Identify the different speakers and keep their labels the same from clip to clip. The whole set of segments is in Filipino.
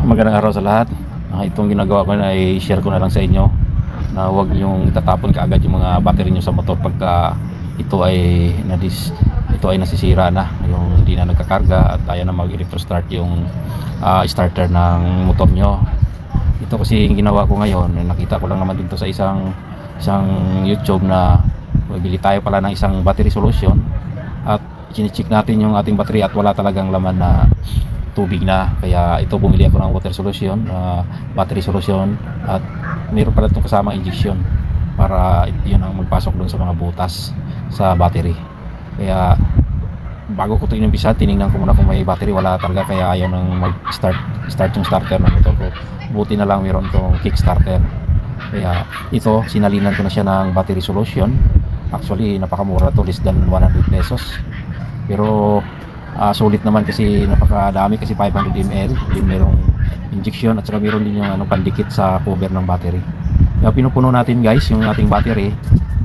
Speaker 1: Magandang araw sa lahat. Itong ginagawa ko na i-share ko na lang sa inyo na huwag yung itatapon kaagad yung mga battery nyo sa motor pagka ito ay nasisira na, yung hindi na nagkakarga at ayaw na mag-electro start yung starter ng motor nyo. Ito kasi yung ginawa ko ngayon, nakita ko lang naman dito sa isang YouTube na bili tayo pala ng isang battery solution at chine-check natin yung ating battery at wala talagang laman na tubig na, kaya ito bumili ako ng water solution, battery solution, at mayroon pala itong kasamang injection para yun ang magpasok doon sa mga butas sa battery. Kaya bago ko ito inumpisa, tinignan ko muna kung may battery. Wala talaga, kaya ayaw nang start yung starter ng motor ko. Buti na lang mayroon itong kick starter, kaya ito sinalinan ko na siya ng battery solution. Actually napakamura to, less than 100 pesos, pero sulit naman kasi napakadami, kasi 500 ml din merong injection at saka meron din yung pandikit sa cover ng battery. Kaya pinupuno natin guys yung ating battery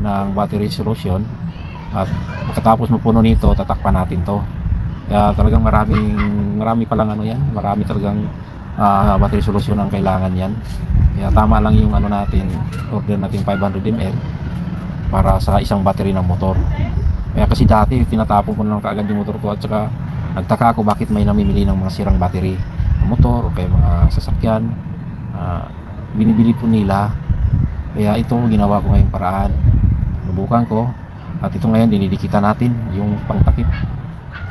Speaker 1: ng battery solution, at pagkatapos mapuno nito tatakpan natin to. Kaya talagang marami palang marami talagang battery solution ang kailangan yan. Kaya tama lang yung natin, order natin 500 ml para sa isang battery ng motor. Kaya kasi dati tinatapon ko lang kaagad yung motor ko, at saka nagtaka ako bakit may namimili ng mga sirang battery ng motor o kaya mga sasakyan. Binibili po nila. Kaya ito ginawa ko ngayong paraan, subukan ko, at ito ngayon dinidikitan natin yung pangtakip.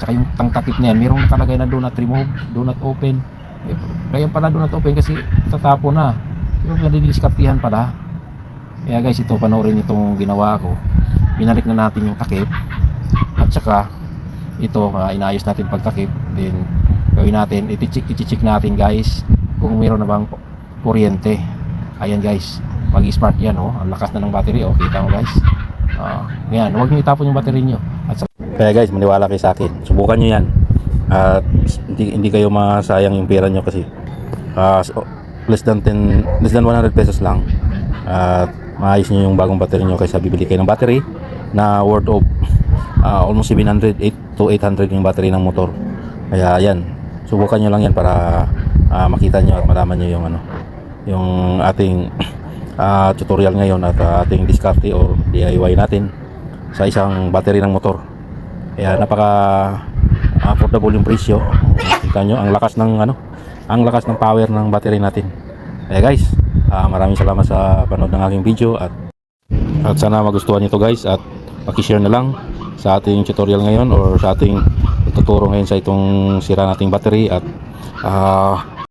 Speaker 1: Tsaka yung pangtakip na yan mayroong nakalagay na do not remove, do not open. Kaya pala do not open kasi tatapon na, pero nadidiskartihan pala. Kaya guys, ito panoorin itong ginawa ko. Binalik na natin yung takip, at saka ito inayos natin pagtakip. Then gawin natin, i-check natin guys kung mayroon na bang kuryente. Ayan guys, mag-spark yan, ang lakas na ng battery, kita mo guys. Yan, huwag niyo itapon yung battery nyo. At kaya guys, maniwala kayo sa akin, subukan nyo yan, at hindi kayo masayang yung pera nyo, kasi less than 100 pesos lang, at maayos nyo yung bagong battery nyo, kaysa bibili kayo ng battery na worth of almost 700 to 800 yung battery ng motor. Kaya yan, subukan nyo lang yan para makita nyo at malaman nyo yung ating tutorial ngayon at ating diskarte or DIY natin sa isang battery ng motor. Kaya napaka affordable yung presyo. Kita nyo ang lakas ng power ng battery natin. Kaya guys, maraming salamat sa panood ng aking video, at sana magustuhan nyo to guys, at paki-share na lang sa ating tutorial ngayon or sa ating tuturo ngayon sa itong sira nating battery. At